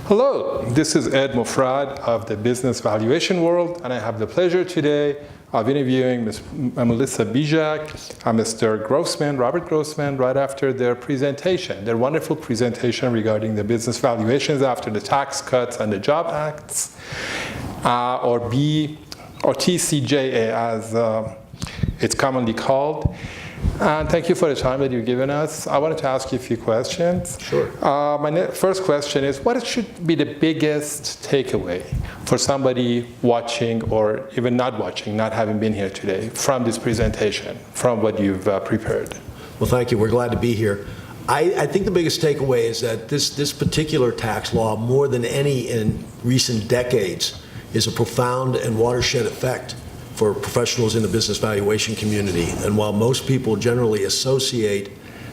Hello, this is Ed Mofrad of the Business Valuation World, and I have the pleasure today of interviewing Ms. Melissa Bizyak and Mr. Grossman, Robert Grossman, right after their presentation, their wonderful presentation regarding the business valuations after the Tax Cuts and the Job Acts, or TCJA as it's commonly called. And thank you for the time that you've given us. I wanted to ask you a few questions. Sure. My first question is, what should be the biggest takeaway for somebody watching or even not watching, not having been here today, from this presentation, from what you've prepared? Well, thank you. We're glad to be here. I think the biggest takeaway is that this particular tax law, more than any in recent decades, is a profound and watershed effect for professionals in the business valuation community. And while most people generally associate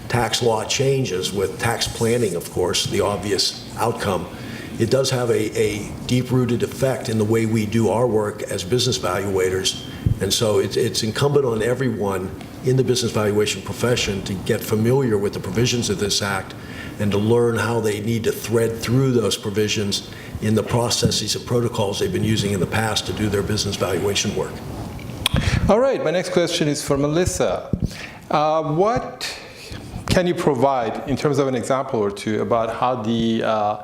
tax law changes with tax planning, of course, the obvious outcome, it does have a deep-rooted effect in the way we do our work as business valuators. And so it's incumbent on everyone in the business valuation profession to get familiar with the provisions of this act and to learn how they need to thread through those provisions in the processes and protocols they've been using in the past to do their business valuation work. All right, my next question is for Melissa. What can you provide in terms of an example or two about how the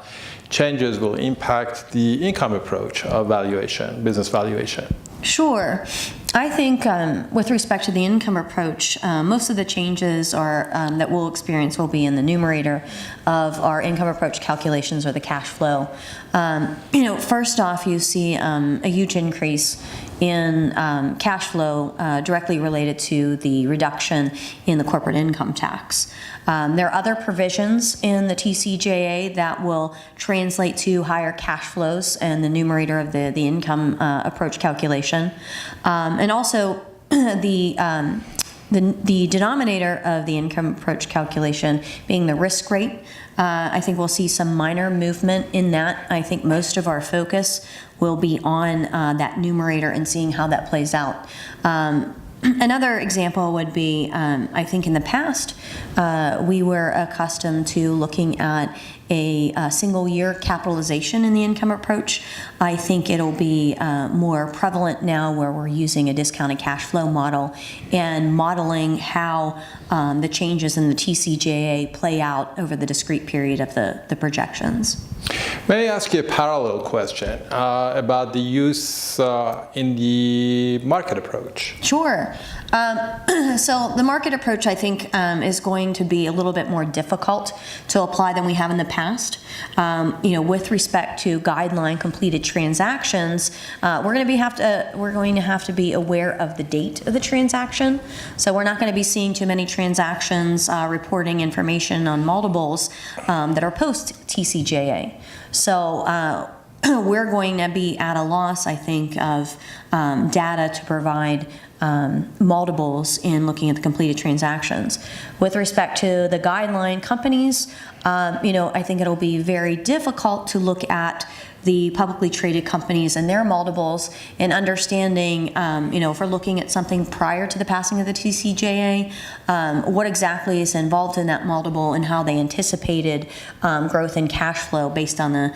changes will impact the income approach of valuation, business valuation? Sure. I think with respect to the income approach, most of the changes that we'll experience will be in the numerator of our income approach calculations or the cash flow. First off, you see a huge increase in cash flow directly related to the reduction in the corporate income tax. There are other provisions in the TCJA that will translate to higher cash flows and the numerator of the income approach calculation. And also the denominator of the income approach calculation being the risk rate. I think we'll see some minor movement in that. I think most of our focus will be on that numerator and seeing how that plays out. Another example would be, I think in the past, we were accustomed to looking at a single year capitalization in the income approach. I think it'll be more prevalent now where we're using a discounted cash flow model and modeling how the changes in the TCJA play out over the discrete period of the projections. May I ask you a parallel question about the use in the market approach? Sure. So the market approach, I think, is going to be a little bit more difficult to apply than we have in the past. With respect to guideline completed transactions, we're going to have to be aware of the date of the transaction. So we're not going to be seeing too many transactions reporting information on multiples that are post TCJA. So we're going to be at a loss, I think, of data to provide multiples in looking at the completed transactions. With respect to the guideline companies, I think it'll be very difficult to look at the publicly traded companies and their multiples and understanding, if we're looking at something prior to the passing of the TCJA, what exactly is involved in that multiple and how they anticipated growth in cash flow based on the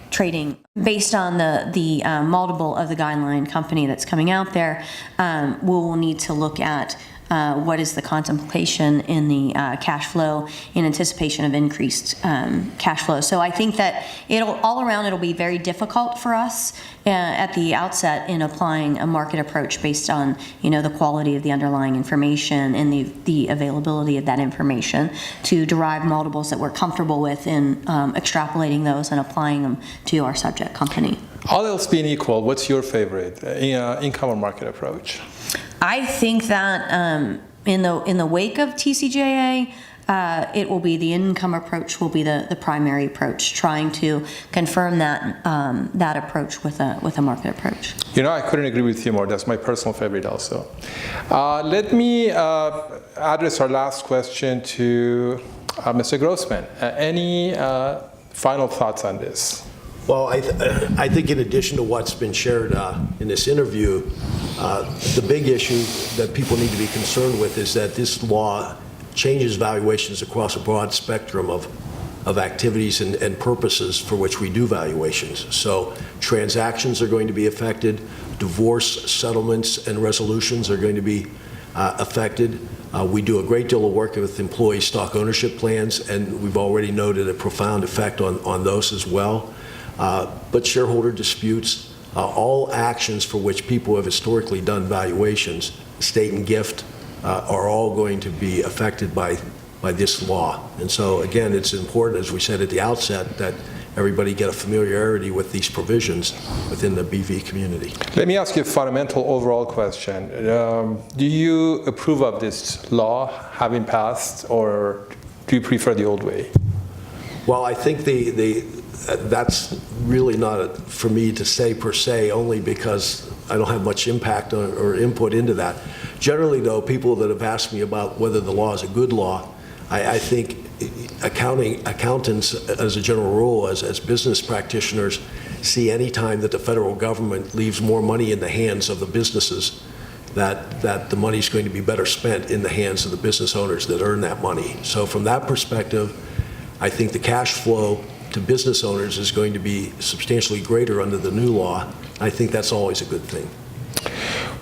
trading based on the multiple of the guideline company that's coming out there. We'll need to look at what is the contemplation in the cash flow in anticipation of increased cash flow. So I think that it'll be very difficult for us at the outset in applying a market approach based on the quality of the underlying information and the availability of that information to derive multiples that we're comfortable with in extrapolating those and applying them to our subject company. All else being equal, what's your favorite income or market approach? I think that in the wake of TCJA, it will be the income approach will be the primary approach, trying to confirm that approach with a market approach. I couldn't agree with you more. That's my personal favorite also. Let me address our last question to Mr. Grossman. Any final thoughts on this? Well, I think in addition to what's been shared in this interview, the big issue that people need to be concerned with is that this law changes valuations across a broad spectrum of of activities and purposes for which we do valuations. So transactions are going to be affected, divorce settlements and resolutions are going to be affected. We do a great deal of work with employee stock ownership plans, and we've already noted a profound effect on those as well. But shareholder disputes, all actions for which people have historically done valuations, estate and gift, are all going to be affected by this law. And so, again, it's important, as we said at the outset, that everybody get a familiarity with these provisions within the BV community. Let me ask you a fundamental overall question. Do you approve of this law having passed, or do you prefer the old way? Well, I think that's really not for me to say per se, only because I don't have much impact or input into that. Generally, though, people that have asked me about whether the law is a good law, I think accountants, as a general rule, as business practitioners, see any time that the federal government leaves more money in the hands of the businesses, that the money is going to be better spent in the hands of the business owners that earn that money. So from that perspective, I think the cash flow to business owners is going to be substantially greater under the new law. I think that's always a good thing.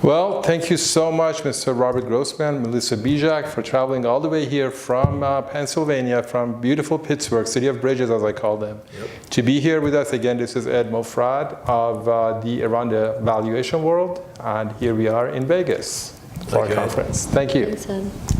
Well, thank you so much, Mr. Robert Grossman, Melissa Bizyak, for traveling all the way here from Pennsylvania, from beautiful Pittsburgh, City of Bridges, as I call them, to be here with us again. This is Ed Mofrad of Around the Valuation World, and here we are in Vegas for our conference. Thank you. Thanks, Ed.